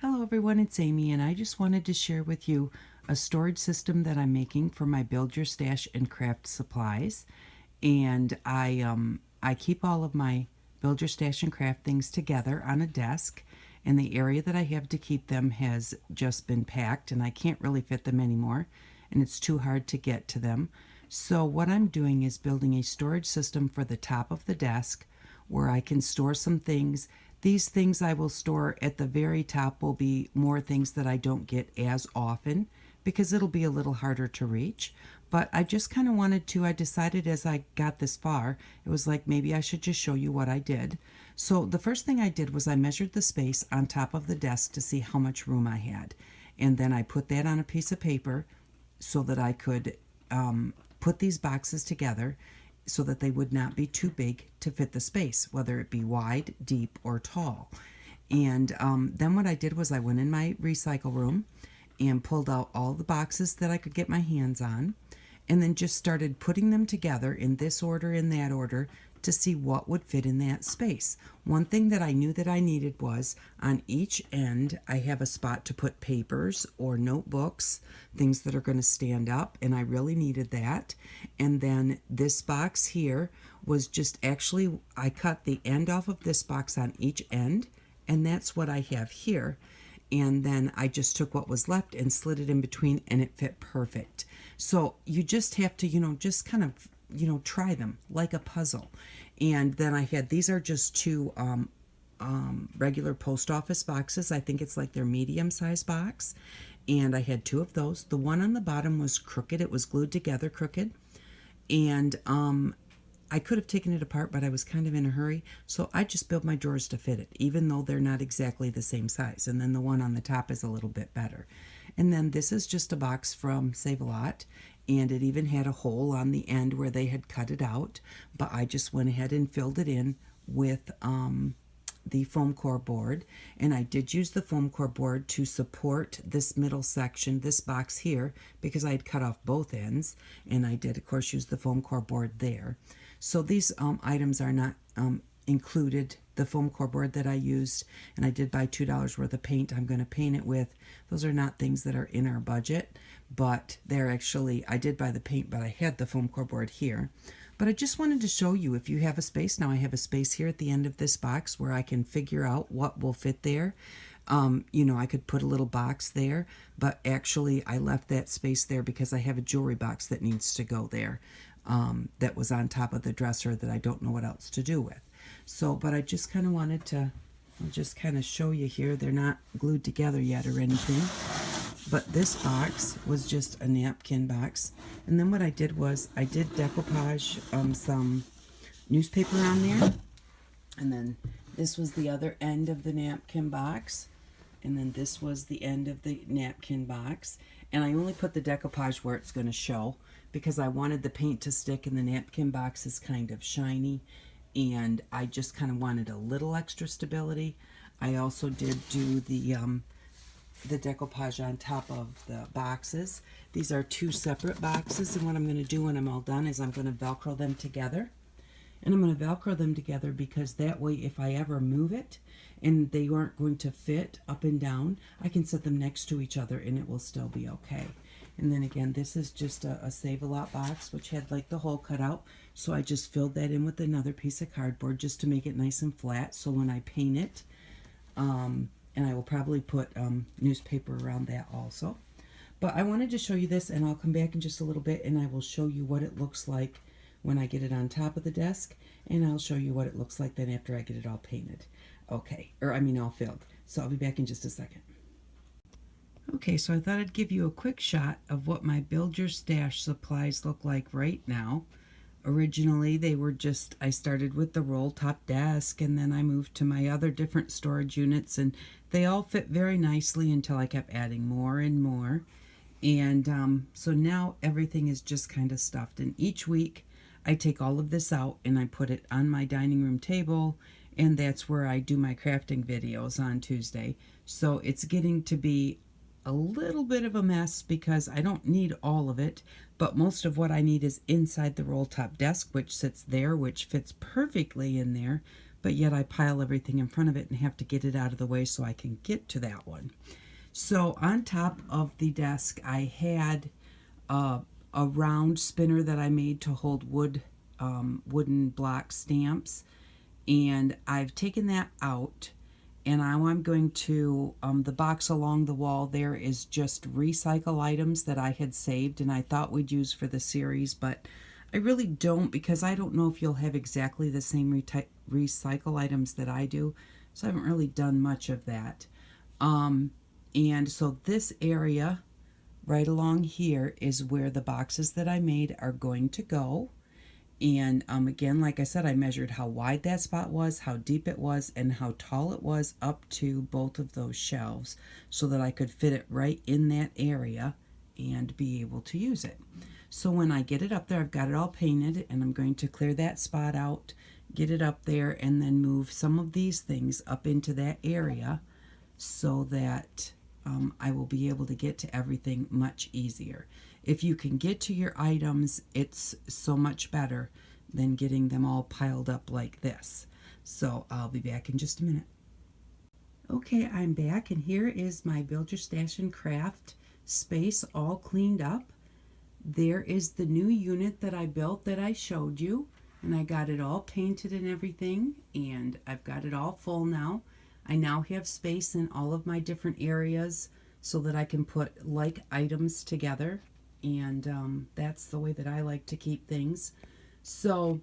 Hello everyone, it's Amy and I just wanted to share with you a storage system that I'm making for my Build Your Stash and Craft supplies. And I keep all of my Build Your Stash and Craft things together on a desk, and the area that I have to keep them has just been packed and I can't really fit them anymore, and it's too hard to get to them. So what I'm doing is building a storage system for the top of the desk where I can store some things. These things I will store at the very top will be more things that I don't get as often because it'll be a little harder to reach. But I just kind of wanted to, I decided as I got this far, it was like maybe I should just show you what I did. So the first thing I did was I measured the space on top of the desk to see how much room I had. And then I put that on a piece of paper so that I could put these boxes together so that they would not be too big to fit the space, whether it be wide, deep, or tall. And then what I did was I went in my recycle room and pulled out all the boxes that I could get my hands on, and then just started putting them together in this order, in that order, to see what would fit in that space. One thing that I knew that I needed was on each end I have a spot to put papers or notebooks, things that are going to stand up, and I really needed that. And then this box here was just actually, I cut the end off of this box on each end, and that's what I have here. And then I just took what was left and slid it in between, and it fit perfect. So you just have to, just kind of, try them like a puzzle. And then I had, these are just two regular post office boxes. I think it's like their medium size box. And I had two of those. The one on the bottom was crooked. It was glued together crooked. And I could have taken it apart, but I was kind of in a hurry. So I just built my drawers to fit it, even though they're not exactly the same size. And then the one on the top is a little bit better. And then this is just a box from Save-A-Lot. And it even had a hole on the end where they had cut it out. But I just went ahead and filled it in with the foam core board. And I did use the foam core board to support this middle section, this box here, because I had cut off both ends. And I did, of course, use the foam core board there. So these items are not included. The foam core board that I used, and I did buy $2 worth of paint I'm going to paint it with. Those are not things that are in our budget, but they're actually, I did buy the paint, but I had the foam core board here. But I just wanted to show you, if you have a space, now I have a space here at the end of this box where I can figure out what will fit there. I could put a little box there, but actually I left that space there because I have a jewelry box that needs to go there. That was on top of the dresser that I don't know what else to do with. So, but I just kind of wanted to, I'll just kind of show you here. They're not glued together yet or anything. But this box was just a napkin box. And then what I did was I did decoupage some newspaper on there. And then this was the other end of the napkin box. And then this was the end of the napkin box. And I only put the decoupage where it's going to show because I wanted the paint to stick, and the napkin box is kind of shiny. And I just kind of wanted a little extra stability. I also did do the decoupage on top of the boxes. These are two separate boxes, and what I'm going to do when I'm all done is I'm going to Velcro them together. And I'm going to Velcro them together because that way if I ever move it and they aren't going to fit up and down, I can set them next to each other and it will still be okay. And then again, this is just a Save-A-Lot box, which had like the hole cut out. So I just filled that in with another piece of cardboard just to make it nice and flat. So when I paint it, and I will probably put newspaper around that also. But I wanted to show you this, and I'll come back in just a little bit and I will show you what it looks like when I get it on top of the desk, and I'll show you what it looks like then after I get it all painted. Okay, all filled. So I'll be back in just a second. Okay, so I thought I'd give you a quick shot of what my Build Your Stash supplies look like right now. Originally, they were just, I started with the roll top desk, and then I moved to my other different storage units, and they all fit very nicely until I kept adding more and more. And so now everything is just kind of stuffed, and each week I take all of this out and I put it on my dining room table, and that's where I do my crafting videos on Tuesday. So it's getting to be a little bit of a mess because I don't need all of it, but most of what I need is inside the roll top desk, which sits there, which fits perfectly in there. but yet I pile everything in front of it and have to get it out of the way so I can get to that one. So on top of the desk, I had a round spinner that I made to hold wooden block stamps, and I've taken that out. And now I'm going to, the box along the wall there is just recycle items that I had saved and I thought we'd use for the series, but I really don't, because I don't know if you'll have exactly the same recycle items that I do. So I haven't really done much of that. And so this area right along here is where the boxes that I made are going to go. And again, like I said, I measured how wide that spot was, how deep it was, and how tall it was up to both of those shelves so that I could fit it right in that area and be able to use it. So when I get it up there, I've got it all painted, and I'm going to clear that spot out, get it up there, and then move some of these things up into that area so that I will be able to get to everything much easier. If you can get to your items, it's so much better than getting them all piled up like this. So I'll be back in just a minute. Okay, I'm back, and here is my Build Your Stash and Craft space all cleaned up. There is the new unit that I built that I showed you, and I got it all painted and everything, and I've got it all full now. I now have space in all of my different areas so that I can put like items together, and that's the way that I like to keep things. So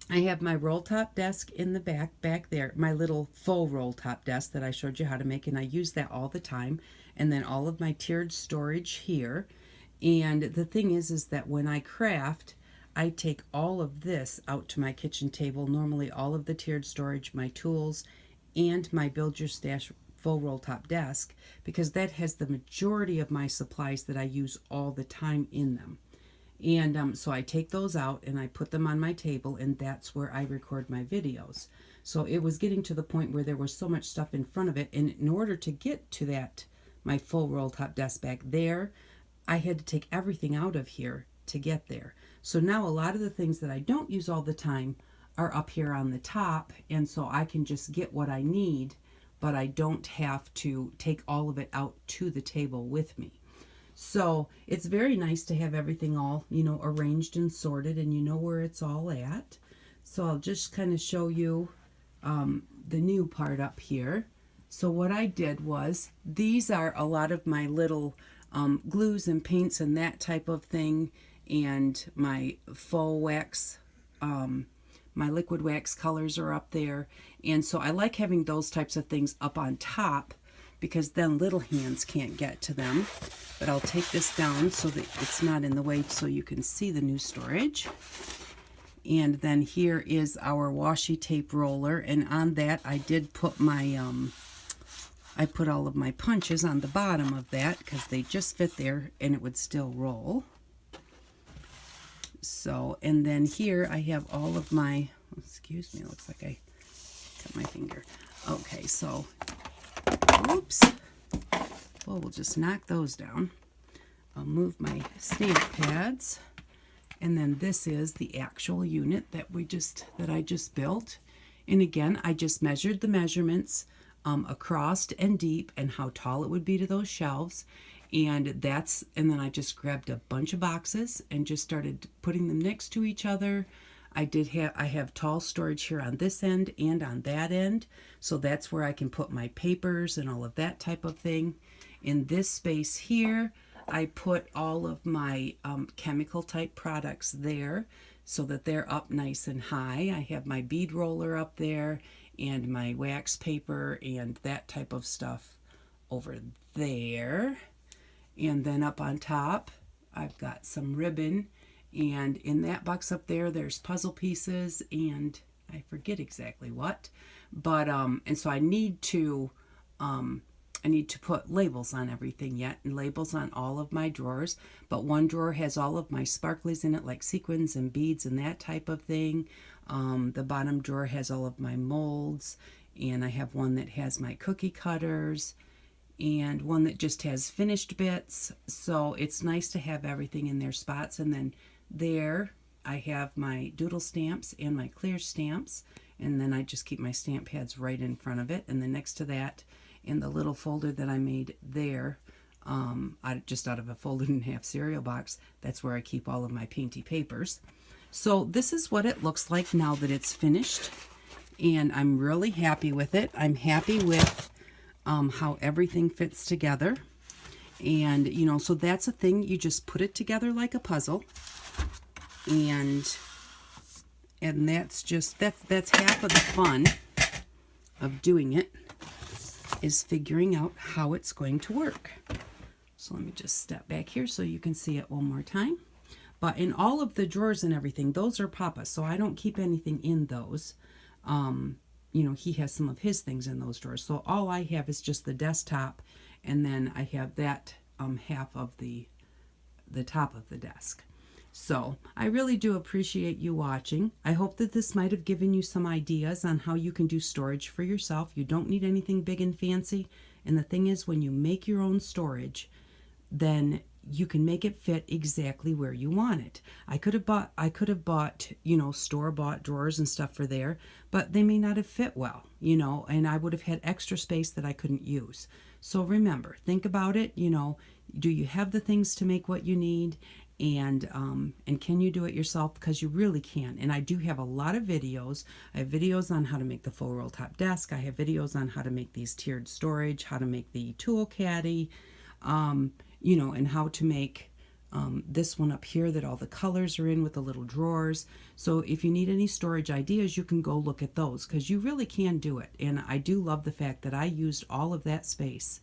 I have my roll top desk in the back there, my little faux roll top desk that I showed you how to make, and I use that all the time. And then all of my tiered storage here. And the thing is that when I craft, I take all of this out to my kitchen table, normally all of the tiered storage, my tools, and my Build Your Stash faux roll top desk, because that has the majority of my supplies that I use all the time in them. And so I take those out and I put them on my table, and that's where I record my videos. So it was getting to the point where there was so much stuff in front of it, and in order to get to that, my full roll top desk back there, I had to take everything out of here to get there. So now a lot of the things that I don't use all the time are up here on the top, and so I can just get what I need, but I don't have to take all of it out to the table with me. So it's very nice to have everything all, arranged and sorted, and you know where it's all at. So I'll just kind of show you the new part up here. So what I did was, these are a lot of my little glues and paints and that type of thing, and my faux wax, my liquid wax colors are up there. And so I like having those types of things up on top, because then little hands can't get to them. But I'll take this down so that it's not in the way so you can see the new storage. And then here is our washi tape roller, and on that I did put my I put all of my punches on the bottom of that because they just fit there and it would still roll. So, and then here I have all of my, excuse me, it looks like I cut my finger. Okay, so oops. Well, we'll just knock those down. I'll move my stamp pads. And then this is the actual unit that I just built. And again, I just measured the measurements across and deep and how tall it would be to those shelves. And then I just grabbed a bunch of boxes and just started putting them next to each other. I have tall storage here on this end and on that end, so that's where I can put my papers and all of that type of thing. In this space here, I put all of my chemical type products there so that they're up nice and high. I have my bead roller up there and my wax paper and that type of stuff over there. And then up on top, I've got some ribbon. And in that box up there, there's puzzle pieces and I forget exactly what, but and so I need to put labels on everything yet, and labels on all of my drawers. But one drawer has all of my sparklies in it, like sequins and beads and that type of thing. The bottom drawer has all of my molds, and I have one that has my cookie cutters, and one that just has finished bits. So it's nice to have everything in their spots. And then there I have my doodle stamps and my clear stamps, and then I just keep my stamp pads right in front of it. And then next to that, in the little folder that I made there, just out of a folded in half cereal box, that's where I keep all of my painty papers. So this is what it looks like now that it's finished, and I'm really happy with it. I'm happy with how everything fits together. And, you know, so that's a thing. You just put it together like a puzzle. And that's just, that's half of the fun of doing it, is figuring out how it's going to work. So let me just step back here so you can see it one more time. But in all of the drawers and everything, those are Papa's, so I don't keep anything in those. You know, he has some of his things in those drawers. So all I have is just the desktop, and then I have that half of the top of the desk. So I really do appreciate you watching. I hope that this might have given you some ideas on how you can do storage for yourself. You don't need anything big and fancy. And the thing is, when you make your own storage, then you can make it fit exactly where you want it. I could have bought, you know, store-bought drawers and stuff for there, but they may not have fit well, you know, and I would have had extra space that I couldn't use. So remember, think about it, you know, do you have the things to make what you need? And can you do it yourself? Because you really can. And I do have a lot of videos. I have videos on how to make the full roll top desk. I have videos on how to make these tiered storage, how to make the tool caddy, you know, and how to make this one up here that all the colors are in with the little drawers. So if you need any storage ideas, you can go look at those, because you really can do it. And I do love the fact that I used all of that space,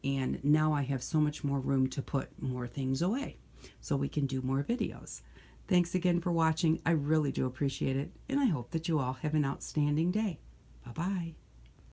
and now I have so much more room to put more things away, so we can do more videos. Thanks again for watching. I really do appreciate it, and I hope that you all have an outstanding day. Bye-bye.